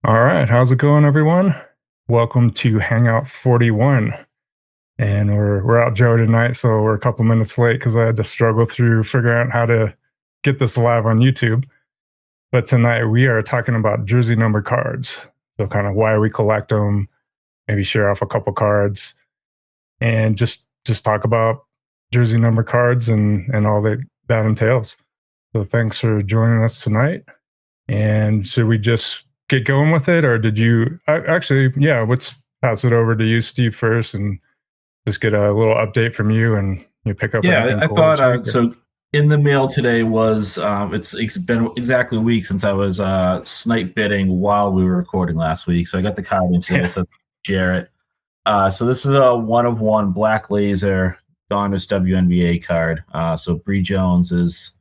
All right, how's it going, everyone? Welcome to Hangout 41. And we're out Joe tonight, so we're a couple minutes late because I had to struggle through figuring out how to get this live on YouTube. But tonight we are talking about jersey number cards. So kind of why we collect them, maybe share off a couple cards, and just talk about jersey number cards and all that entails. So thanks for joining us tonight. And should we just get going with it, or did you actually? Yeah, let's pass it over to you, Steve, first, and just get a little update from you, and you pick up Yeah, anything I cool this thought week. so. In the mail today was it's been exactly a week since I was snipe bidding while we were recording last week. So I got the card in today. Yeah. So Jarrett. So this is a 1 of 1 black laser Donruss WNBA card. So Bree Jones is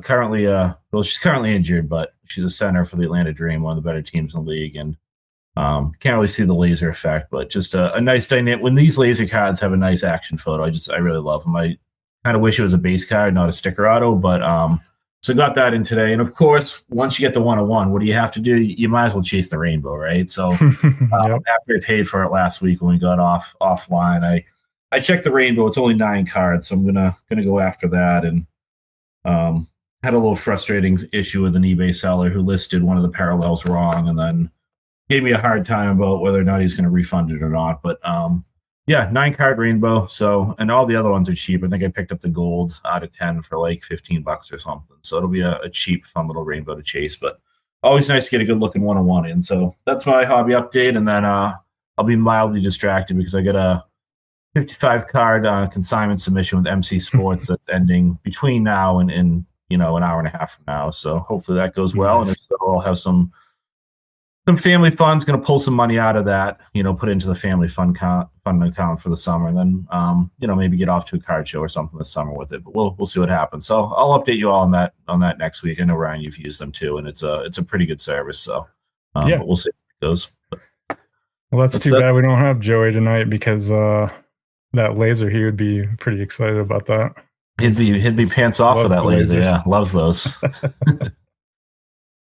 currently she's currently injured, but she's a center for the Atlanta Dream, one of the better teams in the league, and can't really see the laser effect, but just a nice dynamic. When these laser cards have a nice action photo, I really love them. I kind of wish it was a base card, not a sticker auto, but so got that in today. And of course, once you get the 1-of-1, what do you have to do? You might as well chase the rainbow, right? So Yep. after I paid for it last week when we got offline, I checked the rainbow. It's only 9 cards, so I'm gonna go after that. And had a little frustrating issue with an eBay seller who listed one of the parallels wrong, and then gave me a hard time about whether or not he's going to refund it or not. But yeah, 9 card rainbow. So, and all the other ones are cheap. I think I picked up the gold out of 10 for like $15 or something. So it'll be a cheap, fun little rainbow to chase. But always nice to get a good looking 1-on-1 in. So that's my hobby update. And then I'll be mildly distracted because I got a 55 card consignment submission with MC Sports that's ending between now and an hour and a half from now. So hopefully that goes well. Nice. And if so, I'll have some family fun's going to pull some money out of that, put into the family fund account for the summer, and then maybe get off to a card show or something this summer with it. But we'll see what happens. So I'll update you all on that next week. I know, Ryan, you've used them too, and it's a pretty good service. So Yeah. but we'll see how it goes. Well, that's too bad we don't have Joey tonight because that laser, he would be pretty excited about that. He'd be pants off for loves that the laser. lasers. Yeah, loves those.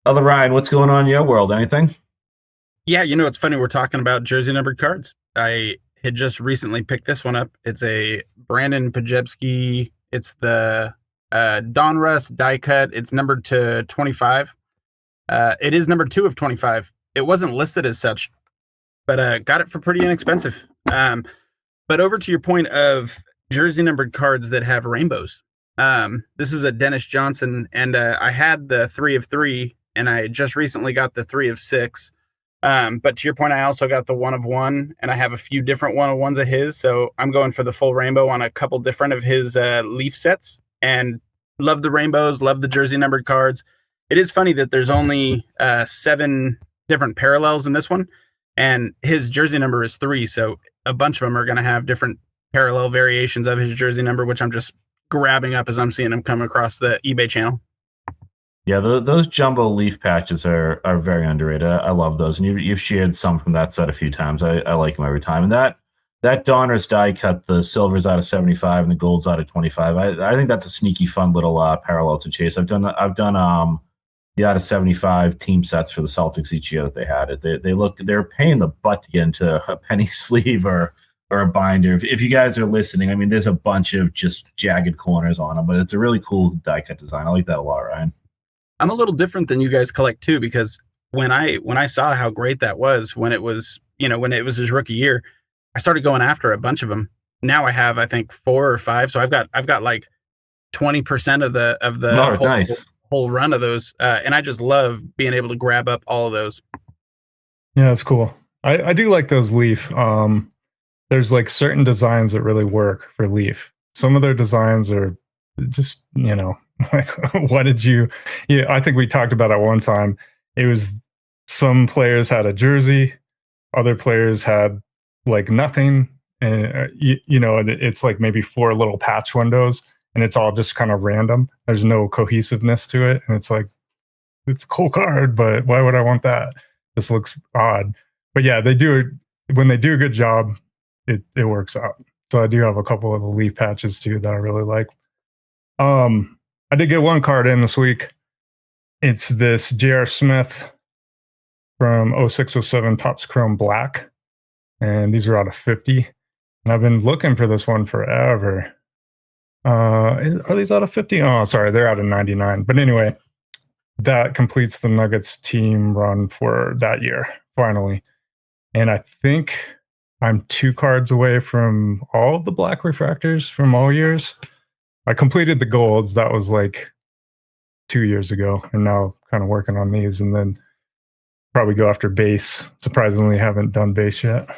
Other Ryan, what's going on in your world? Anything? Yeah, it's funny. We're talking about jersey numbered cards. I had just recently picked this one up. It's a Brandon Pajewski. It's the Donruss die cut. It's numbered to 25. It is number 2 of 25. It wasn't listed as such, but got it for pretty inexpensive. But over to your point of jersey numbered cards that have rainbows. This is a Dennis Johnson, and I had the 3 of 3, and I just recently got the 3 of 6. But to your point, I also got the 1-of-1, and I have a few different 1-of-1s of his. So I'm going for the full rainbow on a couple different of his Leaf sets, and love the rainbows, love the jersey numbered cards. It is funny that there's only 7 different parallels in this one, and his jersey number is 3. So a bunch of them are going to have different parallel variations of his jersey number, which I'm just grabbing up as I'm seeing them come across the eBay channel. Yeah, those jumbo leaf patches are very underrated. I love those, and you've shared some from that set a few times. I like them every time. And that Donruss die cut, the silver's out of 75 and the gold's out of 25. I think that's a sneaky, fun little parallel to chase. I've done the out of 75 team sets for the Celtics each year that they had it. They're paying the butt to get into a penny sleeve or a binder. If you guys are listening, I mean, there's a bunch of just jagged corners on them, but it's a really cool die cut design. I like that a lot, Ryan. I'm a little different than you guys collect too, because when I saw how great that was when it was his rookie year, I started going after a bunch of them. Now I have, I think, 4 or 5. So I've got like 20% of the whole run of those. And I just love being able to grab up all of those. Yeah, that's cool. I do like those Leaf. There's like certain designs that really work for Leaf. Some of their designs are just, like, what did you? Yeah, I think we talked about it one time. It was some players had a jersey, other players had like nothing, and it's like maybe 4 little patch windows, and it's all just kind of random. There's no cohesiveness to it, and it's like, it's a cool card, but why would I want that? This looks odd. But yeah, they do it when they do a good job. It works out. So I do have a couple of the Leaf patches too that I really like. I did get one card in this week. It's this J.R. Smith from 0607 Topps Chrome Black. And these are out of 50. And I've been looking for this one forever. Are these out of 50? Oh, sorry, they're out of 99. But anyway, that completes the Nuggets team run for that year, finally. And I think I'm 2 cards away from all of the black refractors from all years. I completed the golds. That was like 2 years ago. And now kind of working on these, and then probably go after base. Surprisingly, haven't done base yet.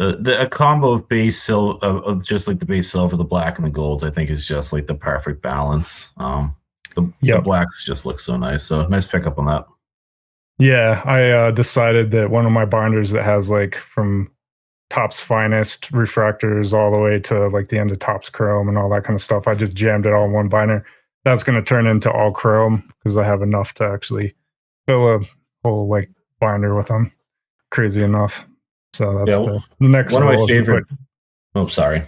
A combo of base silver, of just like the base silver, the black, and the golds, I think is just like the perfect balance. The blacks just look so nice. So nice pickup on that. Yeah, I decided that one of my binders that has like from Topps Finest refractors all the way to like the end of Topps Chrome and all that kind of stuff, I just jammed it all in one binder. That's going to turn into all Chrome because I have enough to actually fill a whole like binder with them. Crazy enough. So that's the next one of my favorite. Oh, sorry.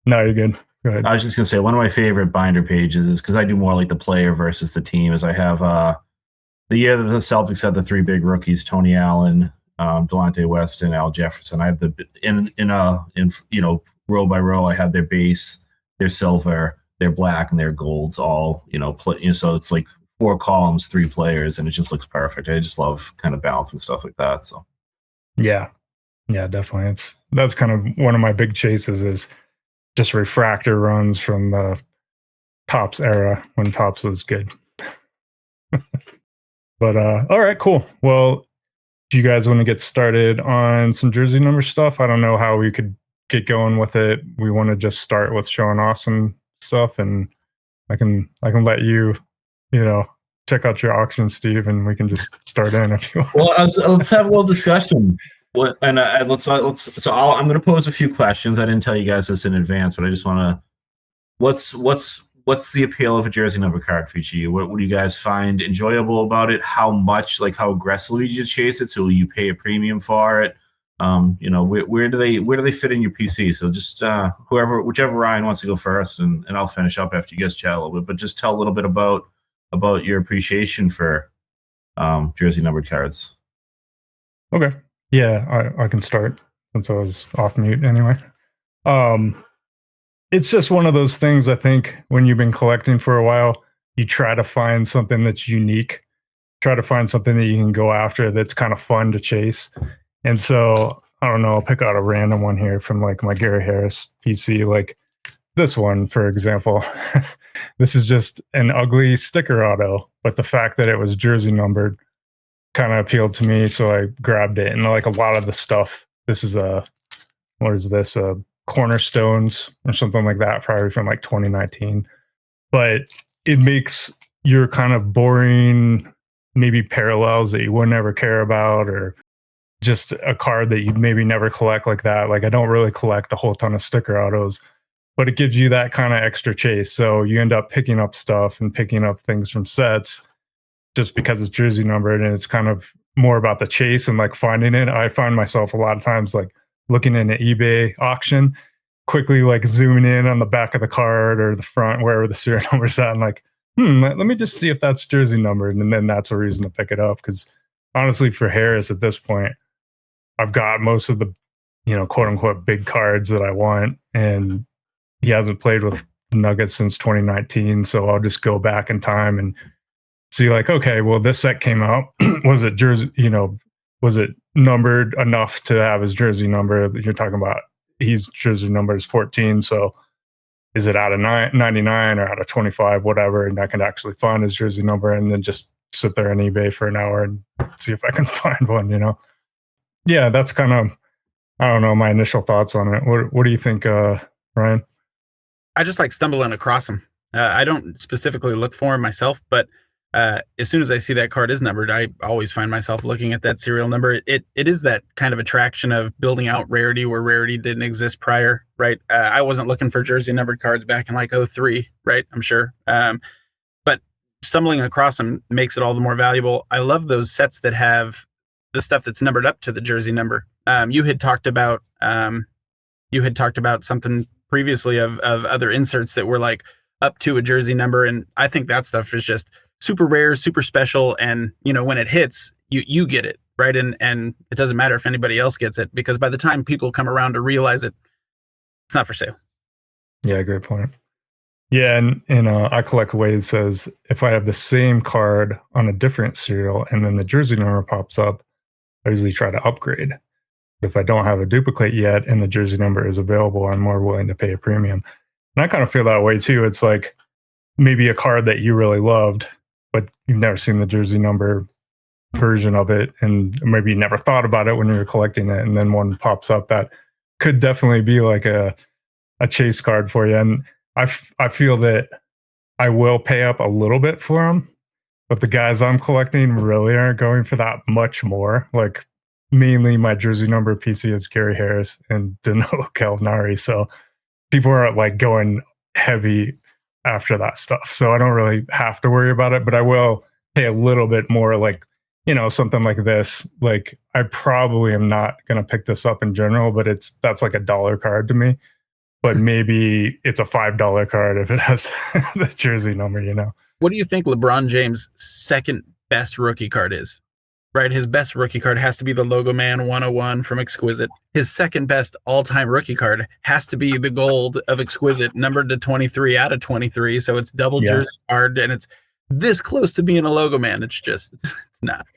No, you're good. Go ahead. I was just gonna say one of my favorite binder pages is because I do more like the player versus the team. Is I have the year that the Celtics had the 3 big rookies: Tony Allen, Delonte West, and Al Jefferson. I have the in row by row. I have their base, their silver, their black, and their golds all so it's like 4 columns, 3 players, and it just looks perfect. I just love kind of balancing stuff like that. So yeah, definitely. That's kind of one of my big chases is just refractor runs from the Topps era when Topps was good. But all right, cool. Well, do you guys want to get started on some jersey number stuff? I don't know how we could get going with it. We want to just start with showing awesome stuff, and I can let you, check out your auction, Steve, and we can just start in if you want. Well, let's have a little discussion. I'm going to pose a few questions. I didn't tell you guys this in advance, but I just want to. What's the appeal of a jersey number card for each of you? What do you guys find enjoyable about it? How much, like how aggressively do you chase it? So will you pay a premium for it? Where do they fit in your PC? So just whichever Ryan wants to go first, and I'll finish up after you guys chat a little bit. But just tell a little bit about your appreciation for jersey numbered cards. Okay. Yeah, I can start since I was off mute anyway. It's just one of those things, I think, when you've been collecting for a while, you try to find something that's unique, try to find something that you can go after that's kind of fun to chase. And so, I don't know, I'll pick out a random one here from like my Gary Harris PC, like this one, for example. This is just an ugly sticker auto, but the fact that it was jersey numbered kind of appealed to me, so I grabbed it. And like a lot of the stuff, this is Cornerstones or something like that, probably from like 2019. But it makes your kind of boring, maybe parallels that you would never care about, or just a card that you'd maybe never collect like that. Like I don't really collect a whole ton of sticker autos, but it gives you that kind of extra chase. So you end up picking up stuff and picking up things from sets just because it's jersey numbered, and it's kind of more about the chase and like finding it. I find myself a lot of times like looking in an eBay auction, quickly like zooming in on the back of the card or the front, wherever the serial number's at, and like, let me just see if that's jersey numbered. And then that's a reason to pick it up. Because honestly, for Harris at this point, I've got most of the, quote unquote big cards that I want. And he hasn't played with Nuggets since 2019. So I'll just go back in time and see like, okay, well, this set came out. Was it jersey, was it numbered enough to have his jersey number that you're talking about? His jersey number is 14. So is it out of 99 or out of 25, whatever? And I can actually find his jersey number and then just sit there on eBay for an hour and see if I can find one, Yeah, that's kind of, I don't know, my initial thoughts on it. What do you think, Ryan? I just like stumbling across them. I don't specifically look for them myself, but as soon as I see that card is numbered, I always find myself looking at that serial number. It is that kind of attraction of building out rarity where rarity didn't exist prior, right? I wasn't looking for jersey numbered cards back in like 2003, right? I'm sure. But stumbling across them makes it all the more valuable. I love those sets that have the stuff that's numbered up to the jersey number. You had talked about something previously of other inserts that were like up to a jersey number, and I think that stuff is just super rare, super special, and when it hits, you get it, right? And it doesn't matter if anybody else gets it, because by the time people come around to realize it, it's not for sale. Yeah, great point. Yeah, and I Collect Wade says if I have the same card on a different serial and then the jersey number pops up, I usually try to upgrade. If I don't have a duplicate yet and the jersey number is available, I'm more willing to pay a premium. And I kind of feel that way too. It's like maybe a card that you really loved, but you've never seen the jersey number version of it, and maybe you never thought about it when you were collecting it, and then one pops up that could definitely be like a chase card for you. And I feel that I will pay up a little bit for them, but the guys I'm collecting really aren't going for that much more. Like mainly my jersey number PC is Gary Harris and Danilo Gallinari. So people are like going heavy after that stuff. So I don't really have to worry about it, but I will pay a little bit more, like, you know, something like this. Like I probably am not going to pick this up in general, but that's like $1 card to me. But maybe it's a $5 card if it has the jersey number, you know. What do you think LeBron James' second best rookie card is? Right, his best rookie card has to be the Logo Man 101 from Exquisite. His second best all-time rookie card has to be the gold of Exquisite, numbered to 23 out of 23. So it's double jersey card, and it's this close to being a Logo Man. It's just, it's not.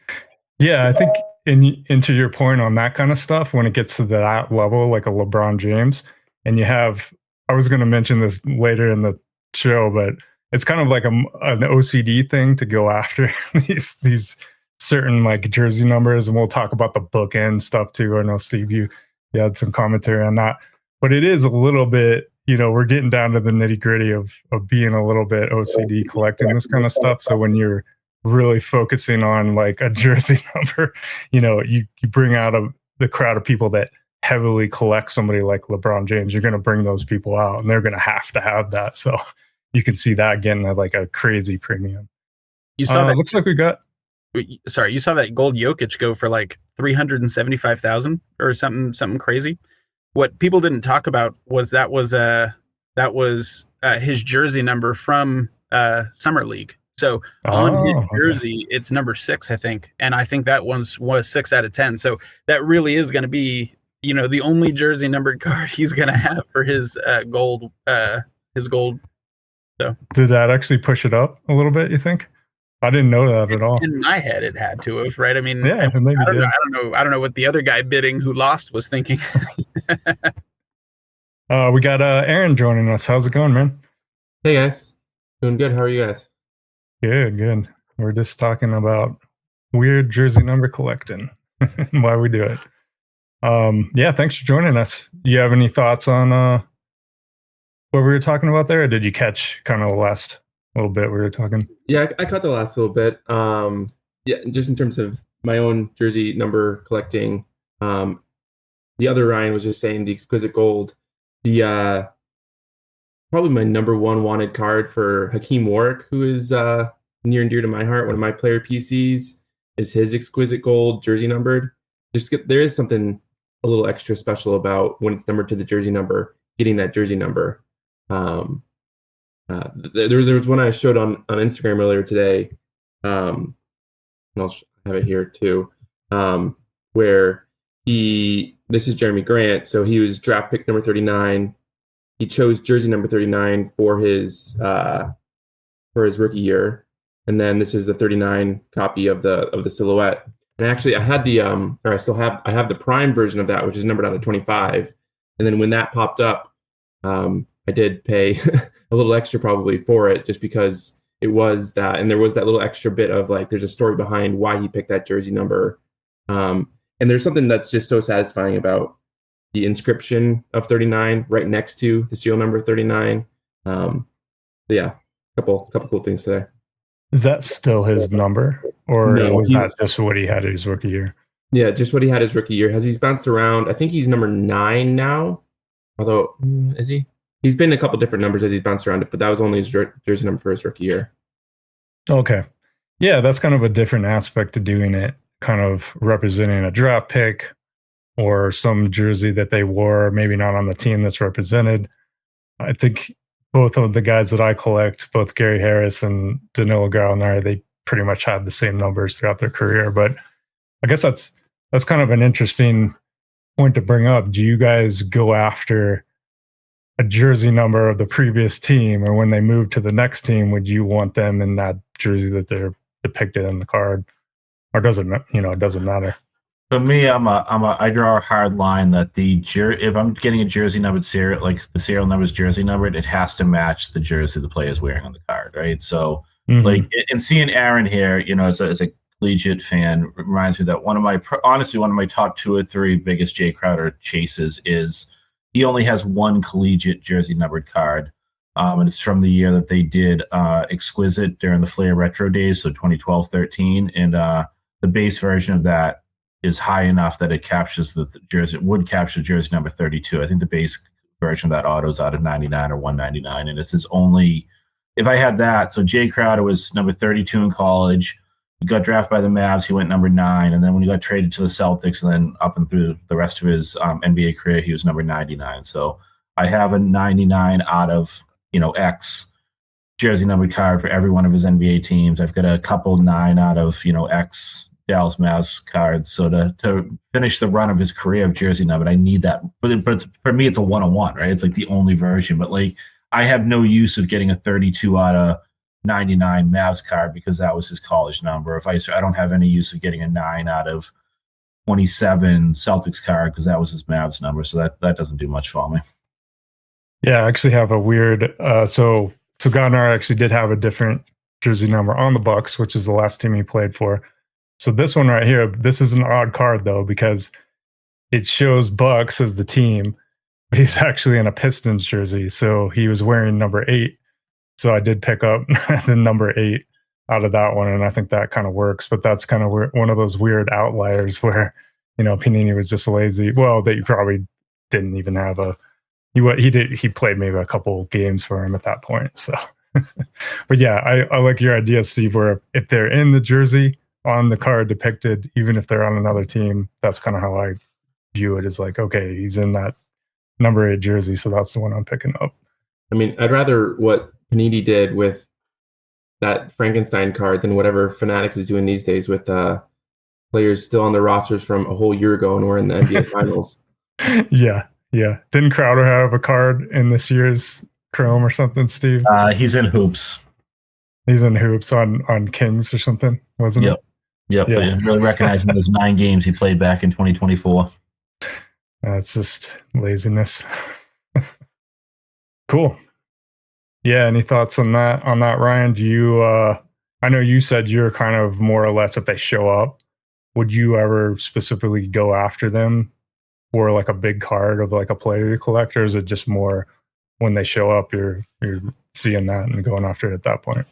Yeah, I think into your point on that kind of stuff, when it gets to that level, like a LeBron James, and you have, I was going to mention this later in the show, but it's kind of like an OCD thing to go after these certain like jersey numbers, and we'll talk about the bookend stuff too. I know Steve, you had some commentary on that, but it is a little bit, you know, we're getting down to the nitty gritty of being a little bit OCD collecting this kind of stuff. So when you're really focusing on like a jersey number, you know, you bring out the crowd of people that heavily collect somebody like LeBron James, you're going to bring those people out, and they're going to have that. So you can see that getting like a crazy premium. You saw that. Looks like we got. Sorry, you saw that gold Jokic go for like 375,000 or something crazy. What people didn't talk about was that was his jersey number from Summer League. So on his jersey, it's number 6, I think, and I think that was 6 out of 10. So that really is going to be, you know, the only jersey numbered card he's going to have for his gold. So did that actually push it up a little bit, you think? I didn't know that at all. In my head, it had to have, right? I mean, yeah, maybe I don't know what the other guy bidding who lost was thinking. We got Aaron joining us. How's it going, man? Hey guys, doing good. How are you guys? Good. We're just talking about weird jersey number collecting and why we do it. Yeah, thanks for joining us. You have any thoughts on what we were talking about there? Or did you catch kind of the last little bit we were talking? Yeah, I caught the last little bit. Yeah, just in terms of my own jersey number collecting. The other Ryan was just saying the Exquisite Gold. The probably my number one wanted card for Hakeem Warwick, who is near and dear to my heart. One of my player PCs is his Exquisite Gold jersey numbered. There is something a little extra special about when it's numbered to the jersey number, getting that jersey number. There was one I showed on Instagram earlier today, and I'll have it here too, where this is Jeremy Grant. So he was draft pick number 39. He chose jersey number 39 for his rookie year, and then this is the 39 copy of the silhouette. And actually, I had I have the prime version of that, which is numbered out of 25. And then when that popped up, I did pay a little extra probably for it, just because it was that, and there was that little extra bit of like, there's a story behind why he picked that jersey number. And there's something that's just so satisfying about the inscription of 39 right next to the serial number 39. Yeah, couple cool things there. Is that still his number, or No, was that just what he had his rookie year? Yeah, just what he had his rookie year. He's bounced around. I think he's number 9 now. Although, is he? He's been a couple different numbers as he's bounced around it, but that was only his jersey number for his rookie year. Okay. Yeah, that's kind of a different aspect to doing it, kind of representing a draft pick or some jersey that they wore, maybe not on the team that's represented. I think both of the guys that I collect, both Gary Harris and Danilo Gallinari, they pretty much had the same numbers throughout their career. But I guess that's kind of an interesting point to bring up. Do you guys go after a jersey number of the previous team, or when they move to the next team, would you want them in that jersey that they're depicted in the card, or does it it doesn't matter? For me, I draw a hard line that if I'm getting a jersey numbered serial, like the serial number is jersey numbered, it has to match the jersey the player is wearing on the card, right? So, like, and seeing Aaron here, as a collegiate fan, reminds me that one of my top 2 or 3 biggest Jay Crowder chases is he only has one collegiate jersey numbered card, and it's from the year that they did Exquisite during the Flair Retro days, so 2012-13, and the base version of that is high enough that it captures would capture jersey number 32. I think the base version of that auto is out of 99 or 199, and it's his only. If I had that, so Jay Crowder was number 32 in college. He got drafted by the Mavs. He went number 9, and then when he got traded to the Celtics, and then up and through the rest of his NBA career, he was number 99. So I have a 99 out of X jersey numbered card for every one of his NBA teams. I've got a couple 9 out of X Dallas Mavs cards. So to finish the run of his career of jersey numbered, I need that. But for me, it's a 1-on-1, right? It's like the only version. But like, I have no use of getting a 32 out of 99 Mavs card because that was his college number. I don't have any use of getting a 9 out of 27 Celtics card because that was his Mavs number. So that doesn't do much for me. Yeah, I actually have a weird. So Gardner actually did have a different jersey number on the Bucks, which is the last team he played for. So this one right here, this is an odd card though, because it shows Bucks as the team, but he's actually in a Pistons jersey. So he was wearing number 8. So I did pick up the number 8 out of that one. And I think that kind of works, but that's kind of one of those weird outliers where, Panini was just lazy. Well, that you probably didn't even have he played maybe a couple games for him at that point. So, but yeah, I like your idea, Steve, where if they're in the jersey on the card depicted, even if they're on another team, that's kind of how I view it, as like, okay, he's in that number 8 jersey, so that's the one I'm picking up. I mean, I'd rather what Panini did with that Frankenstein card than whatever Fanatics is doing these days with players still on their rosters from a whole year ago and we're in the NBA Finals. Yeah. Didn't Crowder have a card in this year's Chrome or something, Steve? He's in Hoops. He's in Hoops on Kings or something, wasn't it? Yep. Yeah. I'm really recognizing those 9 games he played back in 2024. It's just laziness. Cool. Yeah. Any thoughts on that, Ryan? Do you, I know you said you're kind of more or less, if they show up, would you ever specifically go after them for like a big card of like a player you collect, or is it just more when they show up, you're seeing that and going after it at that point?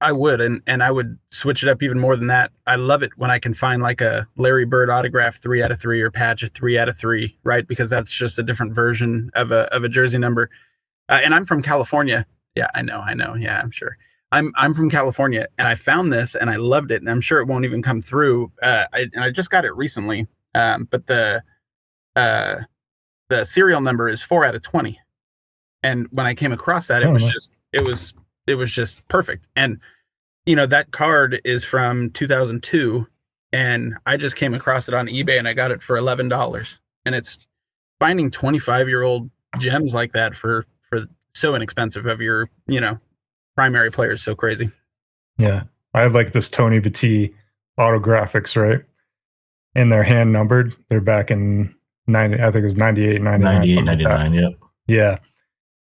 I would, and I would switch it up even more than that. I love it when I can find like a Larry Bird autograph 3 out of 3 or patch a 3 out of 3, right? Because that's just a different version of a jersey number. And I'm from California. Yeah, I know. Yeah, I'm sure. I'm from California, and I found this and I loved it, and I'm sure it won't even come through. I just got it recently, but the serial number is 4 out of 20. And when I came across that, it was just perfect. And, that card is from 2002, and I just came across it on eBay and I got it for $11. And it's finding 25-year-old gems like that for so inexpensive of your, primary players. So crazy. Yeah. I have like this Tony Battie autographics, right? And they're hand numbered. They're back in I think it was 98, 99. 98, 99, yep. Yeah.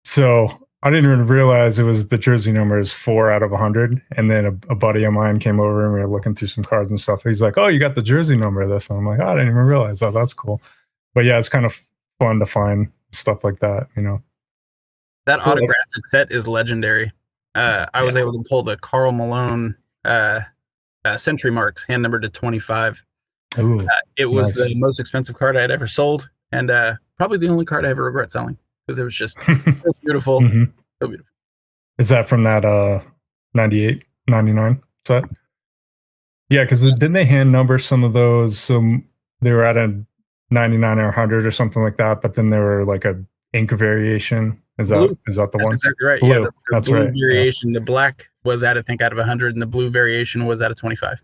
So I didn't even realize it was the jersey number is 4 out of 100. And then a buddy of mine came over and we were looking through some cards and stuff. He's like, "Oh, you got the jersey number of this." And I'm like, "Oh, I didn't even realize that. That's cool." But yeah, it's kind of fun to find stuff like that, That autographic set is legendary. I was able to pull the Karl Malone Century Marks, hand numbered to 25. Ooh, it was nice. the most expensive card I had ever sold, and probably the only card I ever regret selling, because it was just so beautiful. Mm-hmm. So beautiful. Is that from that 98, 99 set? Yeah, because didn't they hand number some of those? They were at a 99 or 100 or something like that, but then they were like a ink variation. Is that the That's one? exactly right. Blue. Yeah, the That's blue right. variation. Yeah. The black was at, I think, out of 100, and the blue variation was out of 25.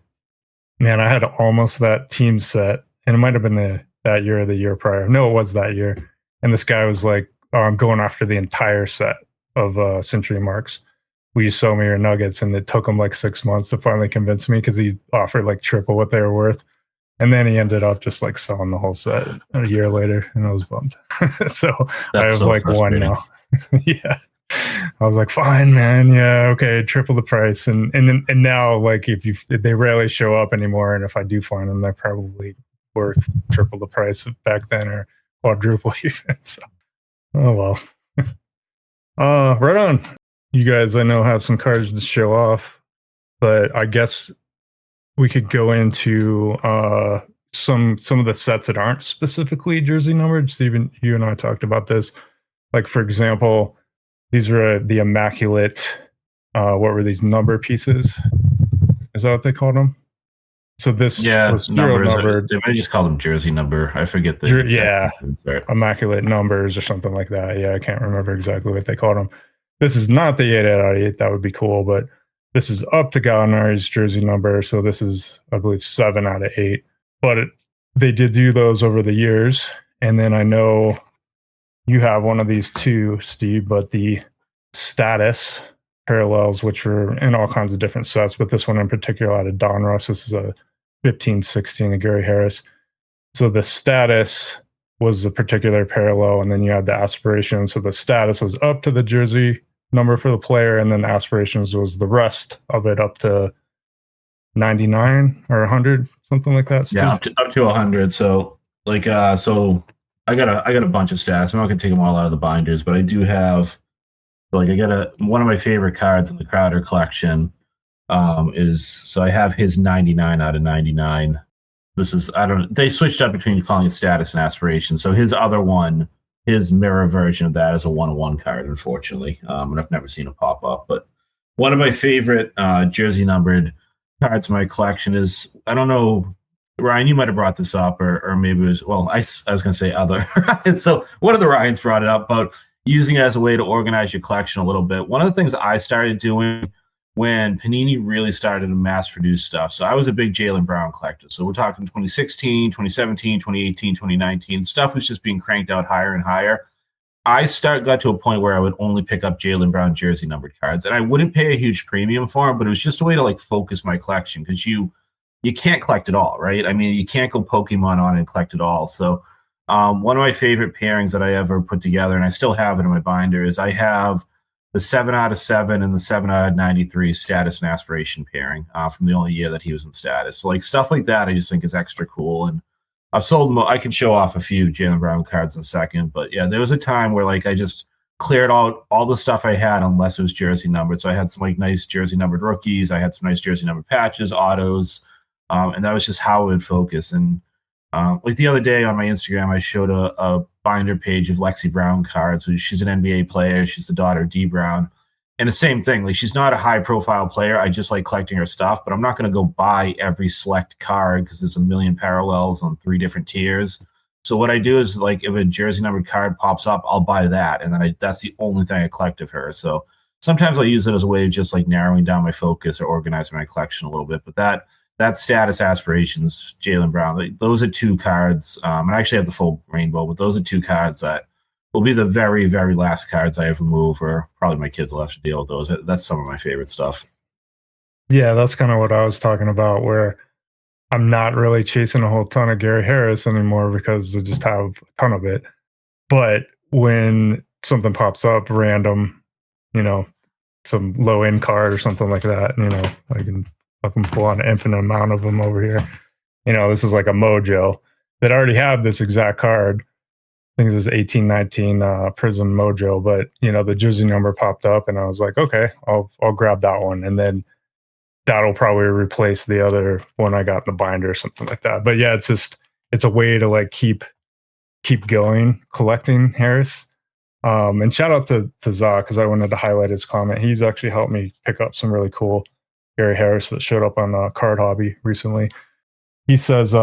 Man, I had almost that team set, and it might have been that year or the year prior. No, it was that year. And this guy was like, "Oh, I'm going after the entire set of Century Marks. Will you sell me your nuggets?" And it took him like 6 months to finally convince me because he offered like triple what they were worth. And then he ended up just like selling the whole set a year later, and I was bummed. So I have so like one frustrating. now. Yeah. I was like, fine, man. Yeah, okay, triple the price. And now, like, if they rarely show up anymore, and if I do find them, they're probably worth triple the price of back then, or quadruple even. So, oh well. Right on. You guys, I know, have some cards to show off, but I guess we could go into some of the sets that aren't specifically jersey numbered. Steven, you and I talked about this. Like, for example, these were the immaculate. What were these number pieces? Is that what they called them? So this was serial numbered. They might just call them jersey number. I forget the immaculate numbers or something like that. Yeah, I can't remember exactly what they called them. This is not the 8 out of 8. That would be cool, but this is up to Gallinari's jersey number. So this is, I believe, 7 out of 8. But they did do those over the years, and then I know you have one of these too, Steve, but the status parallels, which were in all kinds of different sets, but this one in particular out of Donruss. This is a 15-16 of Gary Harris. So the status was a particular parallel, and then you had the aspiration. So the status was up to the jersey number for the player, and then the aspirations was the rest of it up to 99 or 100, something like that. Steve? Yeah, up to 100. So like, so I got a bunch of stats. I'm not gonna take them all out of the binders, but I do have, like, I got one of my favorite cards in the Crowder collection. So I have his 99 out of 99. This is, they switched up between calling it status and aspiration. So his other one, his mirror version of that is a 101 card, unfortunately. And I've never seen it pop up. But one of my favorite jersey numbered cards in my collection is, I don't know, Ryan, you might have brought this up, or maybe it was, well, I was going to say other. So one of the Ryans brought it up about using it as a way to organize your collection a little bit. One of the things I started doing when Panini really started to mass produce stuff. So I was a big Jaylen Brown collector. So we're talking 2016, 2017, 2018, 2019. Stuff was just being cranked out higher and higher. I got to a point where I would only pick up Jaylen Brown jersey numbered cards, and I wouldn't pay a huge premium for them, but it was just a way to like focus my collection, because you can't collect it all, right? I mean, you can't go Pokemon on and collect it all. So one of my favorite pairings that I ever put together, and I still have it in my binder, is I have the 7 out of 7 and the 7 out of 93 status and aspiration pairing from the only year that he was in status. So like stuff like that, I just think is extra cool. And I've sold them. I can show off a few Jaylen Brown cards in a second, but yeah, there was a time where like I just cleared out all the stuff I had unless it was jersey numbered. So I had some like nice jersey numbered rookies. I had some nice jersey numbered patches, autos, and that was just how I would focus. And like the other day on my Instagram, I showed a binder page of Lexi Brown cards. She's an NBA player. She's the daughter of D Brown. And the same thing, like she's not a high profile player. I just like collecting her stuff, but I'm not going to go buy every select card because there's a million parallels on 3 different tiers. So what I do is, like, if a jersey numbered card pops up, I'll buy that. And then that's the only thing I collect of her. So sometimes I'll use it as a way of just like narrowing down my focus or organizing my collection a little bit. But that status aspirations, Jaylen Brown, those are 2 cards. And I actually have the full rainbow, but those are 2 cards that will be the very, very last cards I ever move, or probably my kids will have to deal with those. That's some of my favorite stuff. Yeah, that's kind of what I was talking about, where I'm not really chasing a whole ton of Gary Harris anymore because I just have a ton of it. But when something pops up random, some low end card or something like that, I can pull on an infinite amount of them over here. This is like a Mojo that already have this exact card. I think this is 1819 Prism Mojo, but the jersey number popped up, and I was like, okay, I'll grab that one, and then that'll probably replace the other one I got in the binder or something like that. But yeah, it's a way to like keep going collecting Harris. And shout out to Zah, because I wanted to highlight his comment. He's actually helped me pick up some really cool Gary Harris that showed up on Card Hobby recently. He says,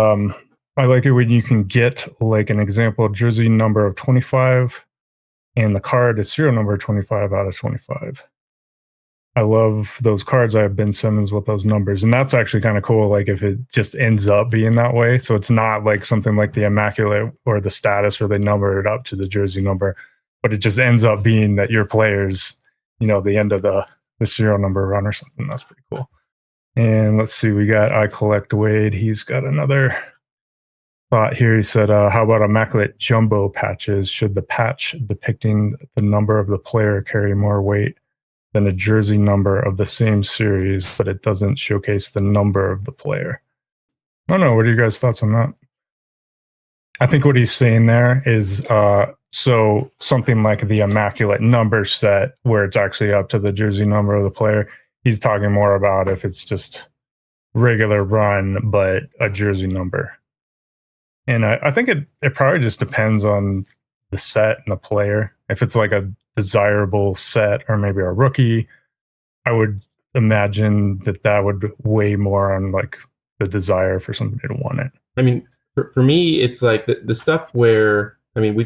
I like it when you can get like an example jersey number of 25 and the card is serial number 25 out of 25. I love those cards. I have Ben Simmons with those numbers, and that's actually kind of cool. Like if it just ends up being that way, so it's not like something like the Immaculate or the Status, where they number it up to the jersey number, but it just ends up being that your players, the end of the serial number run or something. That's pretty cool. And let's see, we got I Collect Wade. He's got another thought here. He said, how about Immaculate Jumbo patches? Should the patch depicting the number of the player carry more weight than a jersey number of the same series, but it doesn't showcase the number of the player? I don't know. What are you guys' thoughts on that? I think what he's saying there is so something like the Immaculate number set where it's actually up to the jersey number of the player. He's talking more about if it's just regular run, but a jersey number. And I think it probably just depends on the set and the player. If it's like a desirable set or maybe a rookie, I would imagine that would weigh more on like the desire for somebody to want it. I mean, for me, it's like the stuff where, I mean,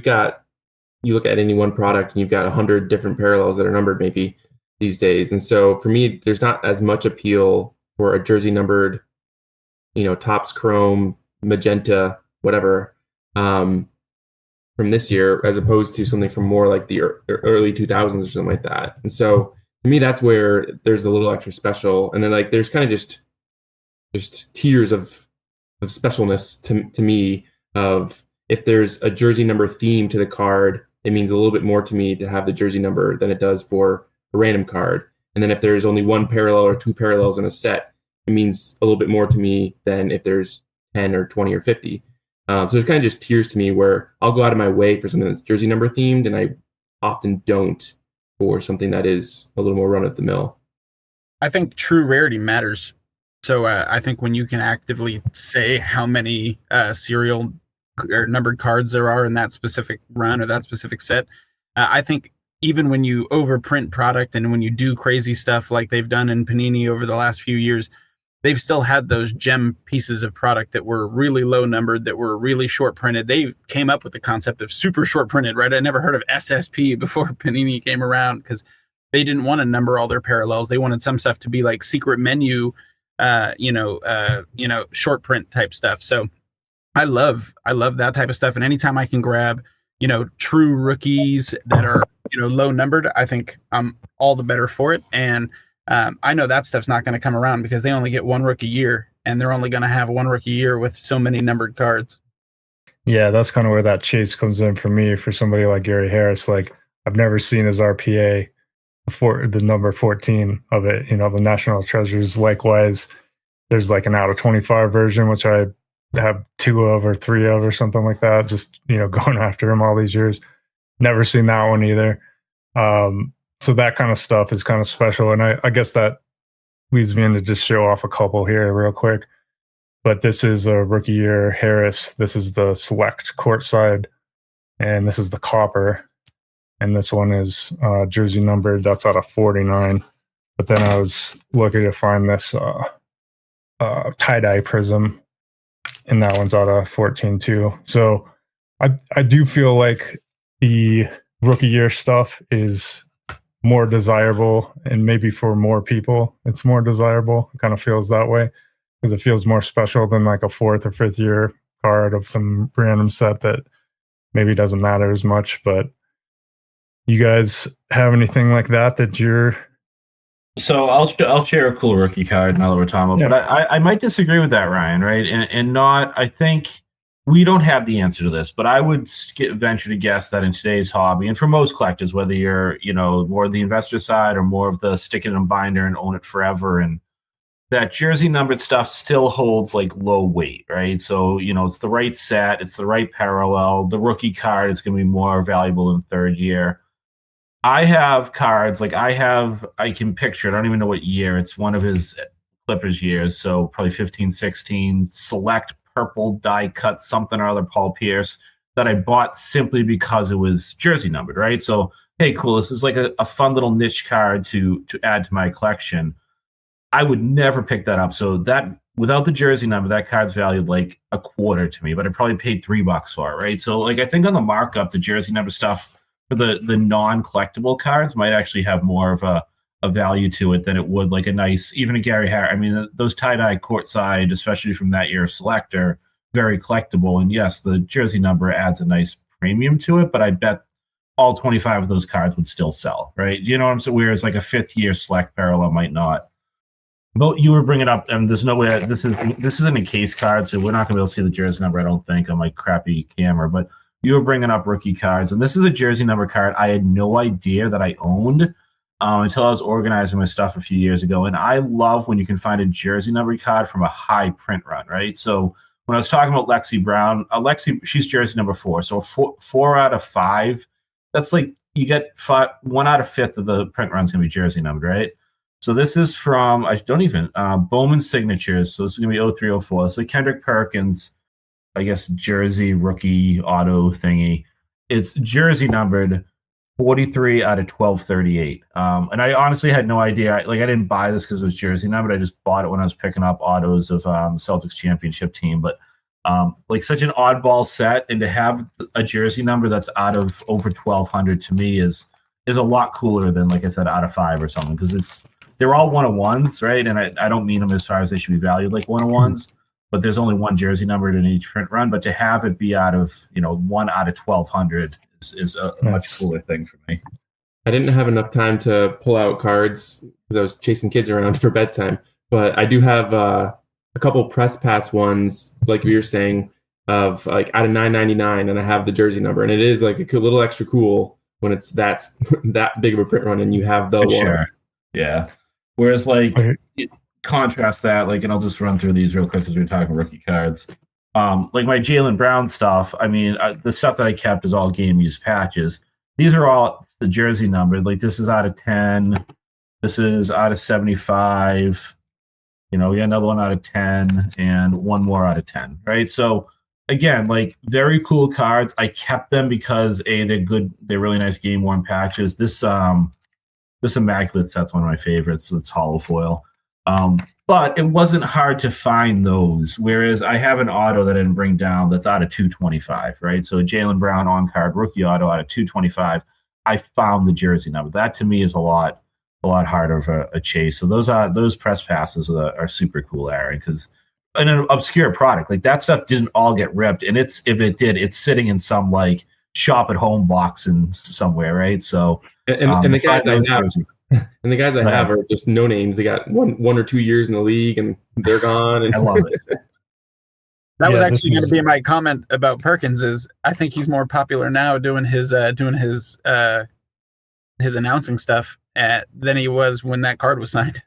you look at any one product and you've got 100 different parallels that are numbered maybe these days. And so for me, there's not as much appeal for a jersey numbered, Topps Chrome, magenta, whatever, from this year, as opposed to something from more like the early 2000s or something like that. And so to me, that's where there's a little extra special. And then like there's kind of just tiers of specialness to me of if there's a jersey number theme to the card, it means a little bit more to me to have the jersey number than it does for a random card. And then if there's only one parallel or two parallels in a set, it means a little bit more to me than if there's 10 or 20 or 50. So there's kind of just tiers to me where I'll go out of my way for something that's jersey number themed, and I often don't for something that is a little more run of the mill. I think true rarity matters. So I think when you can actively say how many serial or numbered cards there are in that specific run or that specific set, I think even when you overprint product and when you do crazy stuff like they've done in Panini over the last few years, they've still had those gem pieces of product that were really low numbered, that were really short printed. They came up with the concept of super short printed, right? I never heard of SSP before Panini came around because they didn't want to number all their parallels. They wanted some stuff to be like secret menu, short print type stuff. So I love that type of stuff. And anytime I can grab, true rookies that are, low numbered, I think I'm all the better for it. And I know that stuff's not going to come around because they only get one rookie year, and they're only going to have one rookie year with so many numbered cards. Yeah, that's kind of where that chase comes in for me. For somebody like Gary Harris, like I've never seen his RPA before, the number 14 of it. The National Treasures. Likewise, there's like an out of 25 version, which I have 2 of or 3 of or something like that. Just going after him all these years. Never seen that one either. So that kind of stuff is kind of special. And I guess that leads me in to just show off a couple here real quick. But this is a rookie year Harris. This is the select courtside, and this is the copper. And this one is jersey numbered. That's out of 49. But then I was looking to find this tie-dye prism, and that one's out of 14 too. So I do feel like the rookie year stuff is more desirable, and maybe for more people it's more desirable. It kind of feels that way because it feels more special than like a 4th or 5th year card of some random set that maybe doesn't matter as much. But you guys have anything like that you're... So I'll share a cool rookie card now that we're talking about, but I might disagree with that, Ryan, right? And not, I think we don't have the answer to this, but I would venture to guess that in today's hobby, and for most collectors, whether you're, more the investor side or more of the stick it in a binder and own it forever, and that jersey numbered stuff still holds like low weight, right? So, it's the right set, it's the right parallel. The rookie card is going to be more valuable in 3rd year. I have cards, like I can picture it. I don't even know what year. It's one of his Clippers years. So probably 15, 16, select purple die cut something or other Paul Pierce that I bought simply because it was jersey numbered, right? So, hey, cool. This is like a fun little niche card to add to my collection. I would never pick that up. So that without the jersey number, that card's valued like a quarter to me, but I probably paid $3 for it, right? So like I think on the markup, the jersey number stuff for the non-collectible cards might actually have more of a a value to it than it would like a nice, even a Gary Harris. I mean, those tie-dye courtside, especially from that year of Selector, very collectible. And yes, the jersey number adds a nice premium to it, but I bet all 25 of those cards would still sell, right? You know what I'm saying? Whereas like a 5th year Select parallel might not. But you were bringing up, and there's no way this isn't a case card, so we're not going to be able to see the jersey number, I don't think, on my crappy camera. But you were bringing up rookie cards, and this is a jersey number card I had no idea that I owned until I was organizing my stuff a few years ago. And I love when you can find a jersey number card from a high print run, right? So when I was talking about Lexi Brown, she's jersey number 4. So 4 out of 5, that's like you get 1 out of 5th of the print run's going to be jersey numbered, right? So this is from, Bowman Signatures. So this is going to be 0304. It's like Kendrick Perkins, I guess, jersey rookie auto thingy. It's jersey numbered 43 out of 1238. And I honestly had no idea. I didn't buy this because it was jersey numbered. I just bought it when I was picking up autos of Celtics championship team. But like such an oddball set, and to have a jersey number that's out of over 1200 to me is a lot cooler than, like I said, out of 5 or something, because they're all 1-of-1s, right? And I don't mean them as far as they should be valued like 1-of-1s, but there's only one jersey numbered in each print run. But to have it be out of 1 out of 1200 is a much cooler thing for me. I didn't have enough time to pull out cards because I was chasing kids around for bedtime, but I do have a couple press pass ones, like you were saying, of like out of 999, and I have the jersey number, and it is like a little extra cool when it's that big of a print run and you have the one. Sure. Yeah. Whereas contrast that, and I'll just run through these real quick because we're talking rookie cards. Like my Jaylen Brown stuff, I mean, the stuff that I kept is all game use patches. These are all the jersey numbered. Like this is out of 10. This is out of 75. We got another one out of 10 and one more out of 10, right? So again, very cool cards. I kept them because they're good. They're really nice game worn patches. This Immaculate set's one of my favorites. So it's hollow foil. But it wasn't hard to find those. Whereas I have an auto that I didn't bring down that's out of 225, right? So a Jaylen Brown on card rookie auto out of 225. I found the jersey number. That to me is a lot harder of a chase. So those press passes are super cool, Aaron, because in an obscure product like that stuff didn't all get ripped, and if it did, it's sitting in some shop at home box in somewhere, right? So and the guys I have are just no names. They got one or 2 years in the league and they're gone. And I love it. That was actually going to be my comment about Perkins. Is I think he's more popular now doing his announcing stuff than he was when that card was signed.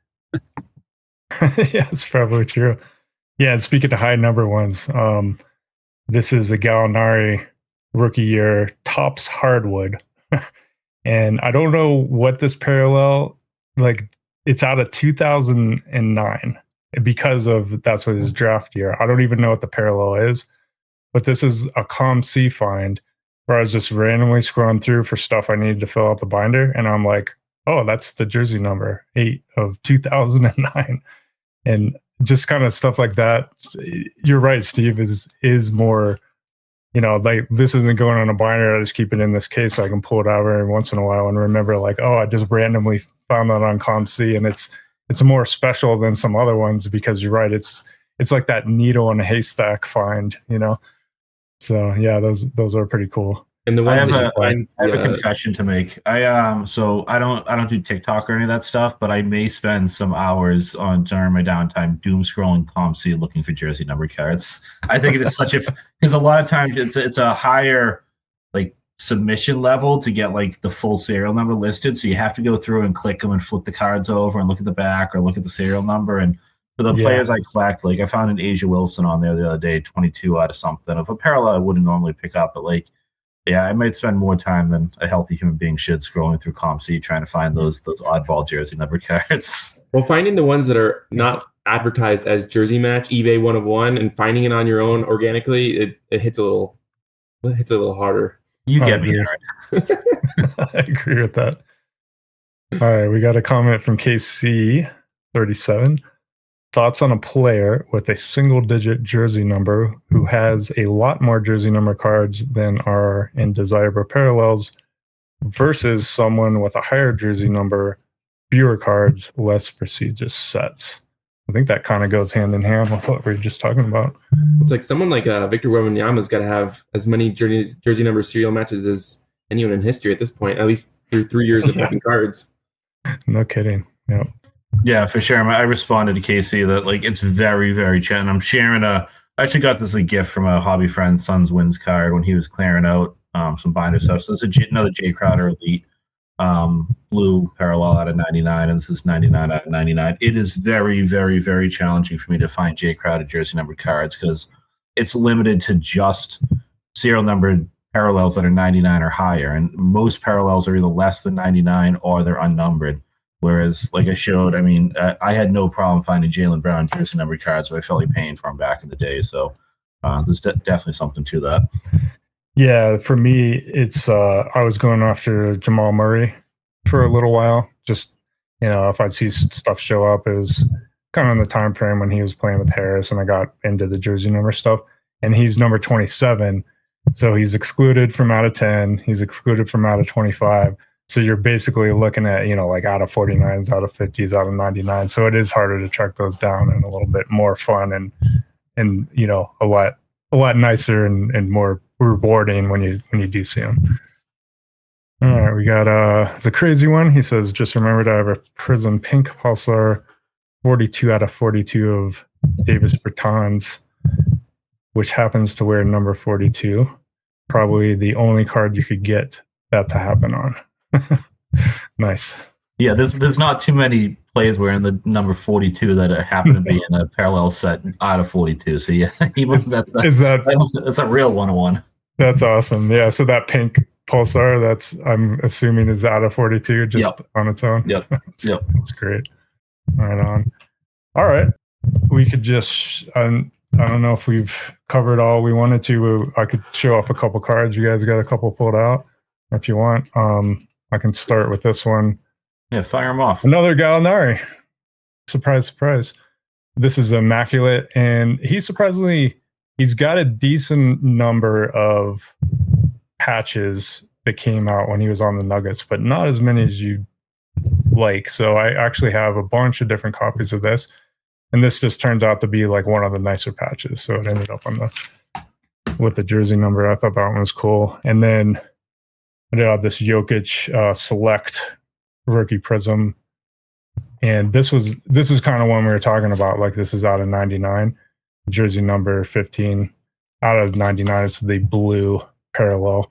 Yeah, it's probably true. Yeah, and speaking to high number ones, this is a Gallinari rookie year Topps hardwood. And I don't know what this parallel, it's out of 2009 because of that's what his draft year. I don't even know what the parallel is, but this is a ComC find where I was just randomly scrolling through for stuff I needed to fill out the binder. And I'm like, oh, that's the jersey number 8 of 2009. And just kind of stuff like that. You're right, Steve, is more, this isn't going on a binder. I just keep it in this case so I can pull it out every once in a while and remember I just randomly found that on ComC, and it's more special than some other ones because you're right. It's like that needle in a haystack find, So yeah, those are pretty cool. And the ones I have a confession to make. So I don't do TikTok or any of that stuff, but I may spend some hours during my downtime doom scrolling ComC looking for jersey number cards. I think it is because a lot of times it's a higher submission level to get the full serial number listed. So you have to go through and click them and flip the cards over and look at the back or look at the serial number. And for the players I collect, I found an Asia Wilson on there the other day, 22 out of something of a parallel I wouldn't normally pick up, but yeah, I might spend more time than a healthy human being should scrolling through ComC trying to find those oddball jersey number cards. Well, finding the ones that are not advertised as jersey match, eBay 1-of-1, and finding it on your own organically, it hits a little harder. You get me, Aaron. I agree with that. All right, we got a comment from KC37. Thoughts on a player with a single-digit jersey number who has a lot more jersey number cards than are in desirable parallels versus someone with a higher jersey number fewer cards, less prestigious sets. I think that kind of goes hand in hand with what we were just talking about. It's like someone like Victor Wembanyama's got to have as many jersey number serial matches as anyone in history at this point, at least through 3 years of having cards. No kidding. Yeah. Yeah, for sure. I responded to Casey that like it's very, very chat. And I'm sharing I actually got this a gift from a hobby friend's Suns Wins card when he was clearing out some binder stuff. So it's another Jay Crowder Elite blue parallel out of 99, and this is 99 out of 99. It is very, very, very challenging for me to find Jay Crowder jersey numbered cards because it's limited to just serial numbered parallels that are 99 or higher, and most parallels are either less than 99 or they're unnumbered. Whereas, like I showed, I mean, I had no problem finding Jaylen Brown jersey numbered cards, but I felt like paying for them back in the day. So there's definitely something to that. Yeah, for me, it's I was going after Jamal Murray for a little while. Just, if I'd see stuff show up, it was kind of in the time frame when he was playing with Harris, and I got into the jersey number stuff. And he's number 27, so he's excluded from out of 10. He's excluded from out of 25. So you're basically looking at, like out of 49s, out of 50s, out of 99. So it is harder to track those down and a little bit more fun and a lot nicer and more rewarding when you do see them. All right, we got it's a crazy one. He says, just remember to have a Prism Pink Pulsar 42 out of 42 of Davis Bertans, which happens to wear number 42. Probably the only card you could get that to happen on. Nice. Yeah, there's not too many players wearing the number 42 that happen to be in a parallel set out of 42. So yeah, that's a real 101. That's awesome. Yeah, so that pink Pulsar, I'm assuming is out of 42 just on its own. Yep. That's great. Right on. All right. We could just I don't know if we've covered all we wanted to. I could show off a couple cards. You guys got a couple pulled out if you want. I can start with this one. Yeah, fire them off. Another Gallinari. Surprise, surprise. This is immaculate, and he's got a decent number of patches that came out when he was on the Nuggets, but not as many as you'd like. So I actually have a bunch of different copies of this, and this just turns out to be like one of the nicer patches. So it ended up with the jersey number. I thought that one was cool. And then I did have this Jokic Select Rookie Prism, and this is kind of one we were talking about. Like, this is out of 99, jersey number 15 out of 99. It's the blue parallel.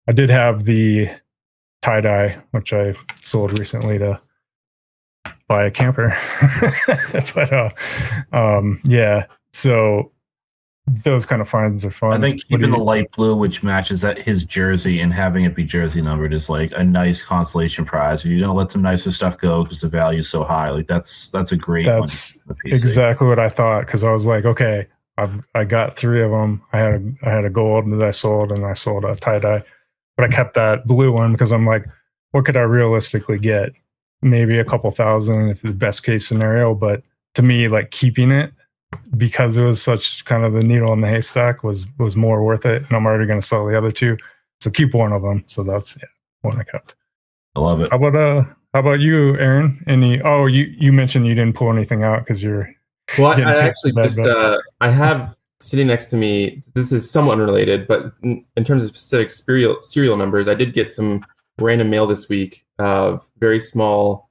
I did have the tie-dye, which I sold recently to buy a camper. But yeah, so those kind of finds are fun. I think keeping the light blue, which matches his jersey, and having it be jersey numbered is like a nice consolation prize. You're gonna let some nicer stuff go because the value is so high. Like that's a great. That's exactly what I thought, because I was like, okay, I got 3 of them. I had a gold that I sold, and I sold a tie dye, but I kept that blue one because I'm like, what could I realistically get? Maybe a couple thousand if the best case scenario. But to me, like, keeping it, because it was such kind of the needle in the haystack, was more worth it. And I'm already going to sell the other 2, so keep one of them. So that's one I kept. I love it. How about you, Aaron? You mentioned you didn't pull anything out because you're. Well, I actually just I have sitting next to me. This is somewhat unrelated, but in terms of specific serial numbers, I did get some random mail this week of very small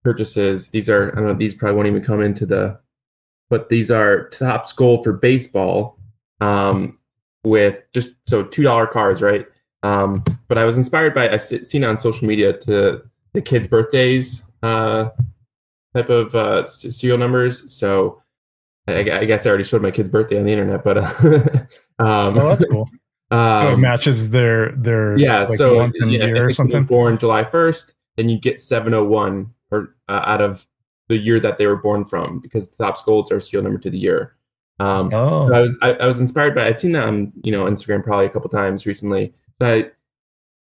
purchases. These are, I don't know, these probably won't even come into but these are Topps Gold for baseball, with just $2 cards, right? But I was inspired by, I've seen it on social media, to the kids' birthdays type of serial numbers. So I guess I already showed my kid's birthday on the internet, but that's cool. So it matches their month and year or something. Born July 1st, then you get 701 out of the year that they were born from, because the Topps Golds are serial number to the year. I was inspired by. I'd seen that on Instagram probably a couple times recently. So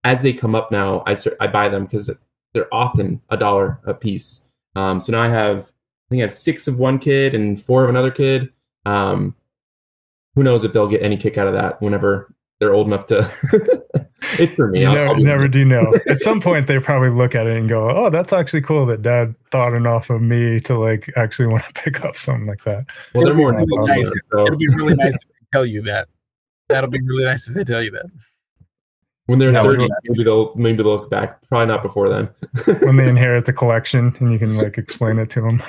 as they come up now, I buy them because they're often $1 a piece. So now I think I have 6 of one kid and 4 of another kid. Who knows if they'll get any kick out of that whenever they're old enough to It's for me. You I'll be never honest. do know. At some point, they probably look at it and go, "Oh, that's actually cool that Dad thought enough of me to like actually want to pick up something like that." Well, they're more It'll be nice. nice. So It'll be really nice if they tell you that. That'll be really nice if they tell you that. when they're Yeah, 30, maybe they'll look back. Probably not before then. When they inherit the collection, and you can like explain it to them.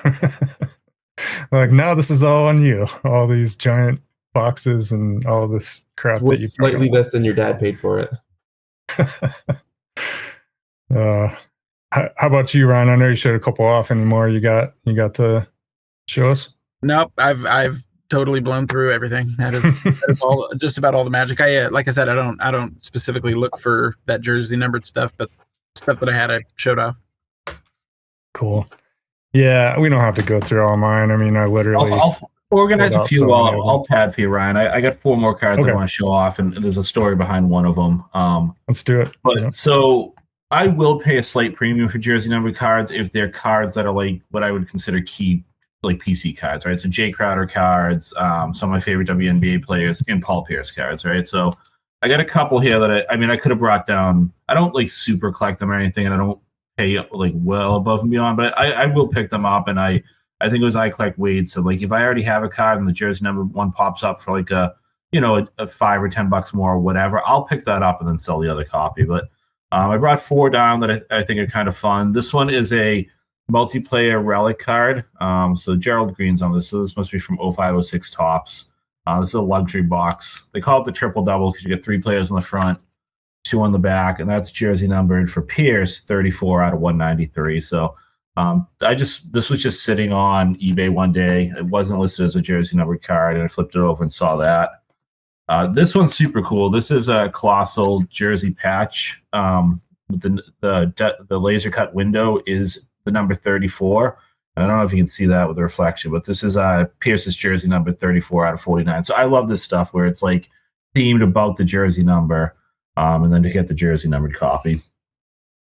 Like, now this is all on you. All these giant boxes and all this crap It's that you worth slightly pick less than your dad paid for it. up. How about you, Ryan? I know you showed a couple off. Anymore you got to show us? Nope, I've totally blown through everything. That is all, just about all the Magic. I like I said, I don't specifically look for that jersey numbered stuff, but stuff that I had, I showed off. Cool. Yeah, we don't have to go through all mine. I mean, I literally. I'll organize a pulled out few. so many of them. I'll pad for you, Ryan. I got 4 more cards Okay. I want to show off, and there's a story behind one of them. Let's do it. But Yeah. so I will pay a slight premium for jersey numbered cards if they're cards that are like what I would consider key, like PC cards, right? So Jay Crowder cards, some of my favorite WNBA players, and Paul Pierce cards, right? So I got a couple here that I could have brought down. I don't like super collect them or anything, and I don't pay like well above and beyond, but I will pick them up, and I think it was I Collect Wade. So like if I already have a card and the jersey number one pops up for like a $5 or $10 more or whatever, I'll pick that up and then sell the other copy. But I brought 4 down that I think are kind of fun. This one is a multiplayer relic card. So Gerald Green's on this. So this must be from 0506 Topps. This is a luxury box. They call it the triple double because you get 3 players on the front, 2 on the back, and that's jersey numbered for Pierce, 34 out of 193. So this was just sitting on eBay one day. It wasn't listed as a jersey numbered card, and I flipped it over and saw that. This one's super cool. This is a colossal jersey patch. The laser cut window is the number 34. And I don't know if you can see that with the reflection, but this is Pierce's jersey number 34 out of 49. So I love this stuff where it's like themed about the jersey number, and then to get the jersey numbered copy.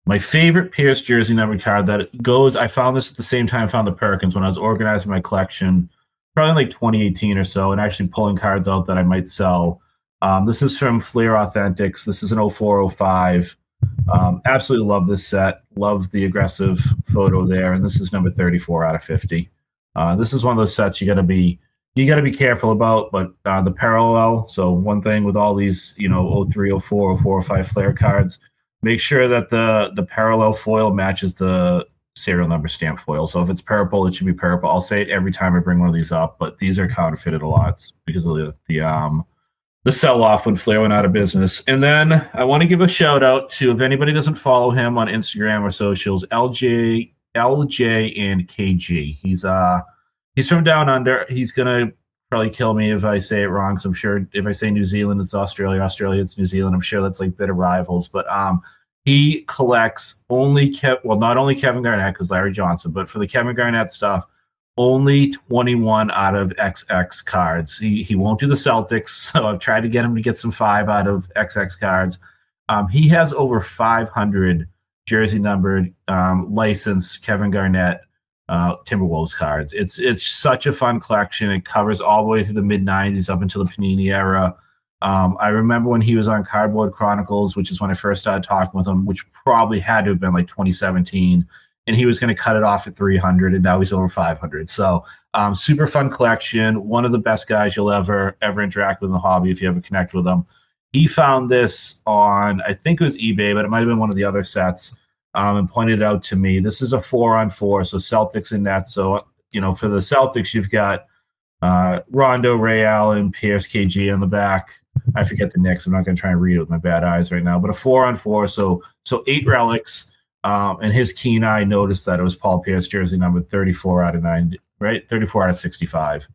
My favorite Pierce jersey numbered card that goes, I found this at the same time I found the Perkins when I was organizing my collection, probably like 2018 or so, and actually pulling cards out that I might sell. This is from Flair Authentics. This is an 0405. Absolutely love this set. Love the aggressive photo there, and this is number 34 out of 50. This is one of those sets you got to be careful about, but the parallel. So one thing with all these 03, 04, 04, 05 Flair cards, make sure that the parallel foil matches the serial number stamp foil. So if it's purple, it should be purple. I'll say it every time I bring one of these up, but these are counterfeited a lot because of the sell-off when Flair went out of business. And then I want to give a shout out to, if anybody doesn't follow him on Instagram or socials, LJ and KG. He's from down under. He's gonna probably kill me if I say it wrong, because I'm sure if I say New Zealand, it's Australia. Australia, it's New Zealand. I'm sure that's like bitter rivals. But he collects not only Kevin Garnett, because Larry Johnson, but for the Kevin Garnett stuff, only 21 out of XX cards. He won't do the Celtics, so I've tried to get him to get some 5 out of XX cards. He has over 500 jersey numbered licensed Kevin Garnett Timberwolves cards. It's such a fun collection. It covers all the way through the mid-90s up until the Panini era. I remember when he was on Cardboard Chronicles, which is when I first started talking with him, which probably had to have been like 2017. And he was going to cut it off at 300, and now he's over 500. So super fun collection. One of the best guys you'll ever interact with in the hobby if you ever connect with him. He found this on, I think it was eBay, but it might have been one of the other sets, and pointed it out to me. This is a 4-on-4, so Celtics and Nets. So, for the Celtics, you've got Rondo, Ray Allen, Pierce, KG on the back. I forget the Knicks. I'm not going to try and read it with my bad eyes right now, but a 4-on-4, so 8 relics. And his keen eye noticed that it was Paul Pierce jersey number 34 out of 90, right? 34 out of 65.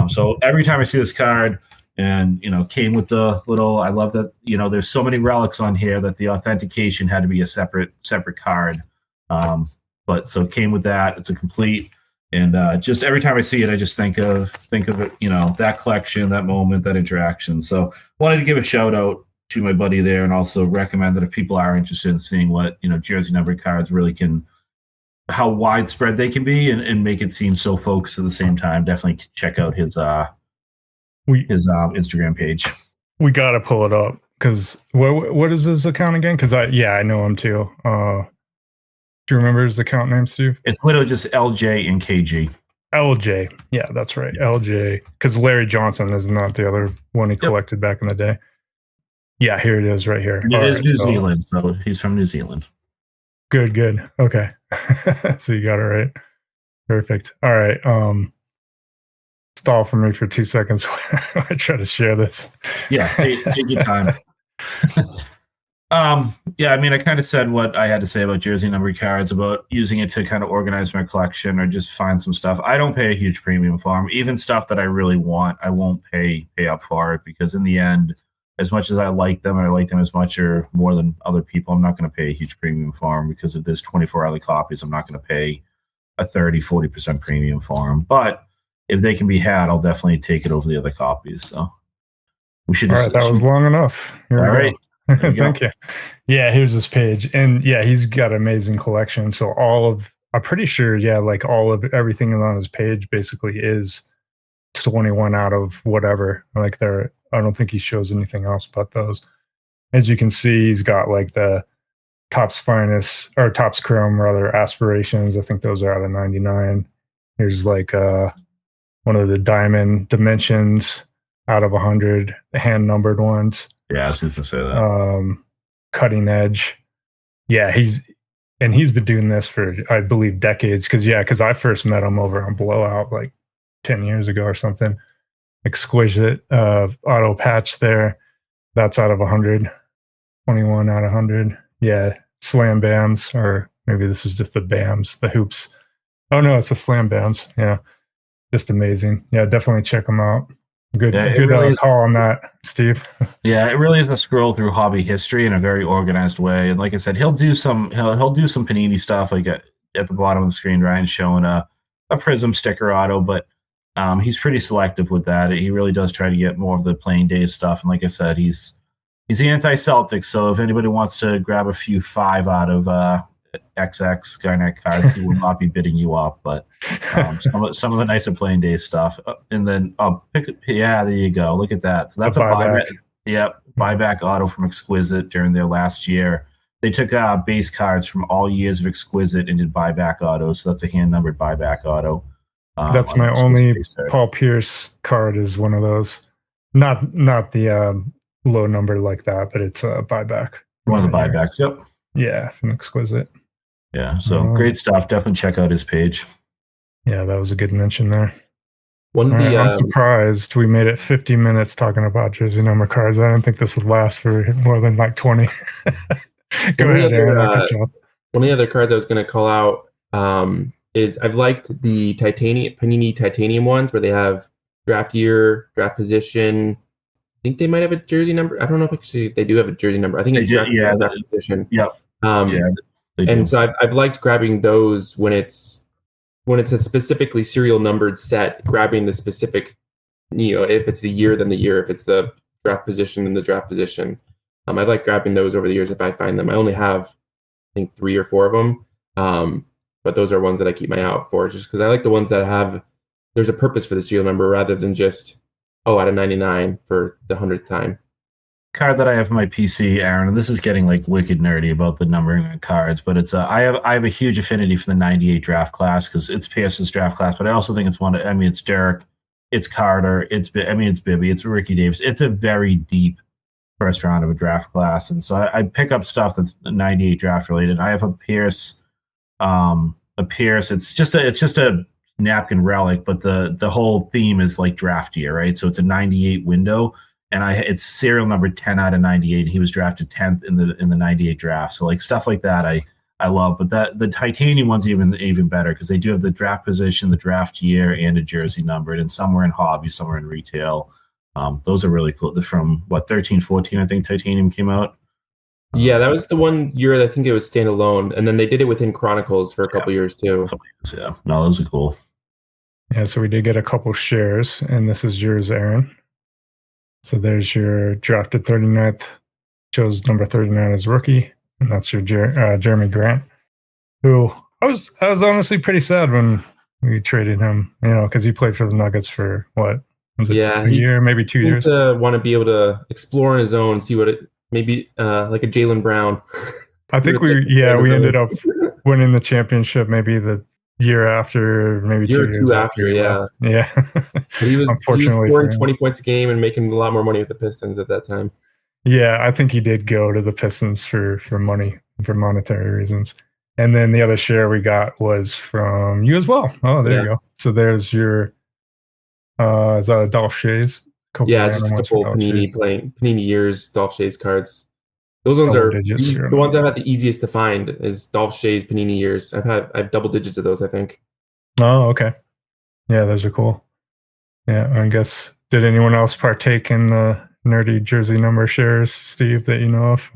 So every time I see this card, and came with the little, I love that there's so many relics on here that the authentication had to be a separate card. But so it came with that. It's a complete, and just every time I see it, I just think of it, that collection, that moment, that interaction. So wanted to give a shout out to my buddy there, and also recommend that if people are interested in seeing what jersey numbered cards really can, how widespread they can be, and make it seem so focused at the same time, definitely check out his Instagram page. We got to pull it up because what is his account again? Because I know him too. Do you remember his account name, Steve? It's literally just LJ and KG. LJ. Yeah, that's right. LJ. Because Larry Johnson is not the other one he collected back in the day. Yeah, here it is right here. It is New Zealand, so he's from New Zealand. Good. Okay. So you got it right. Perfect. All right. Stall for me for 2 seconds while I try to share this. Yeah, take your time. Yeah, I mean, I kind of said what I had to say about jersey numbered cards, about using it to kind of organize my collection or just find some stuff. I don't pay a huge premium for them. Even stuff that I really want, I won't pay up for it, because in the end, as much as I like them, and I like them as much or more than other people, I'm not going to pay a huge premium for them, because if there's 24 other copies, I'm not going to pay a 30-40% premium for them. But if they can be had, I'll definitely take it over the other copies. So we should. All right, that was long enough. All right. Thank you. Yeah, here's this page. And yeah, he's got an amazing collection. So I'm pretty sure, like all of everything on his page basically is 21 out of whatever. Like I don't think he shows anything else but those. As you can see, he's got like the Topps Finest, or Topps Chrome rather, Aspirations. I think those are out of 99. Here's like one of the Diamond Dimensions out of 100, hand numbered ones. Yeah, I was just gonna say that. Cutting Edge. Yeah, he's been doing this for, I believe, decades. Because I first met him over on Blowout like 10 years ago or something. Exquisite auto patch there. That's out of 100. 21 out of 100. Yeah, Slam Bams, or maybe this is just the Bams, the hoops. Oh no, it's the Slam Bams. Yeah, just amazing. Yeah, definitely check them out. Good really call on that, Steve. Yeah, it really is a scroll through hobby history in a very organized way. And like I said, he'll do some Panini stuff, like at the bottom of the screen, Ryan's showing a Prism sticker auto, but he's pretty selective with that. He really does try to get more of the playing days stuff. And like I said, he's the anti-Celtic, so if anybody wants to grab a few 5 out of XX Garnett cards, he will not be bidding you up. But some of the nicer playing day stuff, and then there you go. Look at that. So that's a buyback. Yep, buyback auto from Exquisite during their last year. They took base cards from all years of Exquisite and did buyback autos. So that's a hand numbered buyback auto. That's my only Paul Pierce card. Is one of those. Not the low number like that, but it's a buyback. One of the buybacks. Yep. Yeah, from Exquisite. Yeah, so great stuff. Definitely check out his page. Yeah, that was a good mention there. I'm surprised we made it 50 minutes talking about jersey number cards. I didn't think this would last for more than like 20. Go ahead, Aaron. One of the other cards I was going to call out is I've liked the Panini Titanium ones where they have draft year, draft position. I think they might have a jersey number. I don't know if actually they do have a jersey number. I think it's draft position. Yep. And so I've liked grabbing those when it's a specifically serial numbered set, grabbing the specific, if it's the year, then the year. If it's the draft position, then the draft position. I like grabbing those over the years if I find them. I only have, I think, 3 or 4 of them. But those are ones that I keep my eye out for, just because I like the ones that there's a purpose for the serial number rather than just, out of 99 for the 100th time. Card that I have on my PC, Aaron, and this is getting like wicked nerdy about the numbering of cards, but it's I have a huge affinity for the 98 draft class because it's Pierce's draft class, but I also think it's Derek, it's Carter, it's Bibby, it's Ricky Davis. It's a very deep first round of a draft class, and so I pick up stuff that's 98 draft related. I have a Pierce. It's just a napkin relic, but the whole theme is like draft year, right? So it's a 98 window. And it's serial number 10 out of 98. He was drafted 10th in the 98 draft. So like stuff like that, I love. But the Titanium one's even better because they do have the draft position, the draft year, and a jersey numbered. And somewhere in hobby, somewhere in retail. Those are really cool. They're from 13, 14, I think Titanium came out. Yeah, that was the one year that I think it was standalone, and then they did it within Chronicles for a couple years too. Yeah, no, those are cool. Yeah, so we did get a couple shares, and this is yours, Aaron. So there's your drafted 39th, chose number 39 as rookie, and that's your Jeremy Grant, who I was honestly pretty sad when we traded him, because he played for the Nuggets for what was it, a year, maybe 2 years. To want to be able to explore on his own, see what maybe like a Jaylen Brown. I think we ended up winning the championship maybe the year after, maybe year 2 or years two after. yeah. Yeah. He was Unfortunately for scoring him. 20 points a game and making a lot more money with the Pistons at that time. Yeah, I think he did go to the Pistons for money, for monetary reasons. And then the other share we got was from you as well. Oh, there you go. So there's your is that a Dolph Schayes? Yeah, just a couple Panini years Dolph Schayes cards. Those ones are the ones I've had the easiest to find is Dolph Schayes Panini years. I have double digits of those, I think. Oh, okay. Yeah, those are cool. Yeah, I guess, did anyone else partake in the nerdy jersey number shares, Steve, that you know of?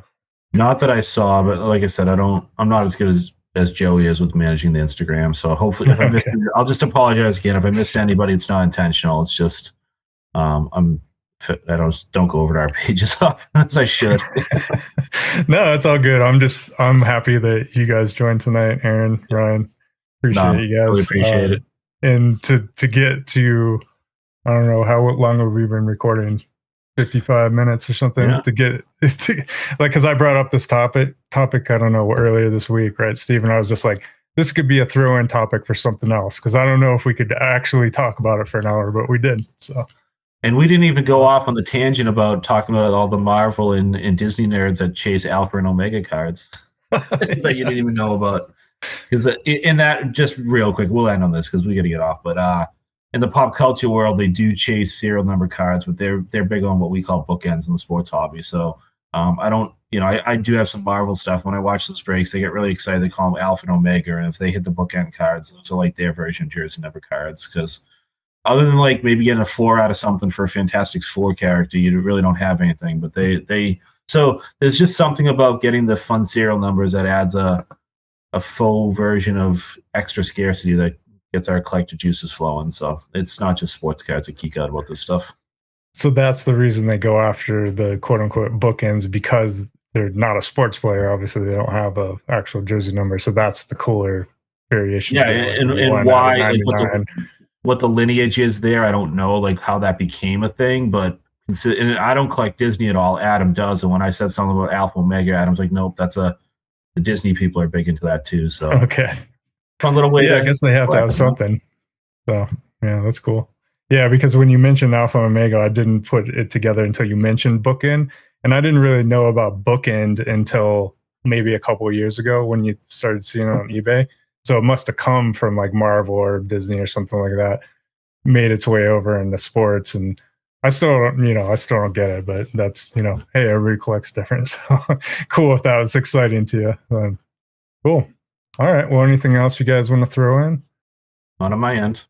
Not that I saw, but like I said, I'm not as good as Joey is with managing the Instagram. So hopefully, if I missed, I'll just apologize again. If I missed anybody, it's not intentional. It's just I don't go over to our pages often as I should. No, it's all good. I'm happy that you guys joined tonight, Aaron, Ryan. Appreciate you guys. Really appreciate it. And to get to, I don't know how long have we been recording? 55 minutes or something to get like, because I brought up this topic, I don't know, earlier this week, right, Steve? And I was just like, this could be a throw-in topic for something else, because I don't know if we could actually talk about it for an hour, but we did. So, and we didn't even go off on the tangent about talking about all the Marvel and Disney nerds that chase Alpha and Omega cards that you didn't even know about. Because in that, just real quick, we'll end on this because we got to get off. But in the pop culture world, they do chase serial number cards, but they're big on what we call bookends in the sports hobby. So I don't, I do have some Marvel stuff. When I watch those breaks, they get really excited. They call them Alpha and Omega, and if they hit the bookend cards, those are like their version of jersey number cards. Because other than like maybe getting a 4 out of something for a Fantastic Four character, you really don't have anything. But so there's just something about getting the fun serial numbers that adds a full version of extra scarcity that gets our collector juices flowing. So it's not just sports cards that geek out about this stuff. So that's the reason they go after the quote unquote bookends, because they're not a sports player. Obviously, they don't have a actual jersey number. So that's the cooler variation. Yeah, and why, like what the lineage is there, I don't know, like how that became a thing. But and I don't collect Disney at all. Adam does, and when I said something about Alpha Omega, Adam's like, nope, the Disney people are big into that too. So okay. Fun little way. Yeah, I guess they have to have something. So yeah, that's cool. Yeah, because when you mentioned Alpha and Omega, I didn't put it together until you mentioned Bookend, and I didn't really know about Bookend until maybe a couple of years ago when you started seeing it on eBay. So it must have come from like Marvel or Disney or something like that, made its way over into sports, and I still don't get it, but that's, hey, everybody collects different. So cool if that was exciting to you. Cool. All right. Well, anything else you guys want to throw in? Not on my end.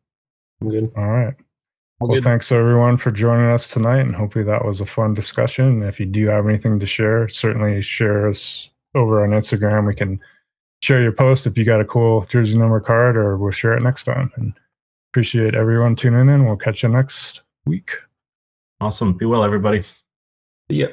I'm good. All right. Well, thanks everyone for joining us tonight, and hopefully that was a fun discussion. If you do have anything to share, certainly share us over on Instagram. We can share your post if you got a cool jersey number card, or we'll share it next time. And appreciate everyone tuning in. We'll catch you next week. Awesome. Be well, everybody. See ya.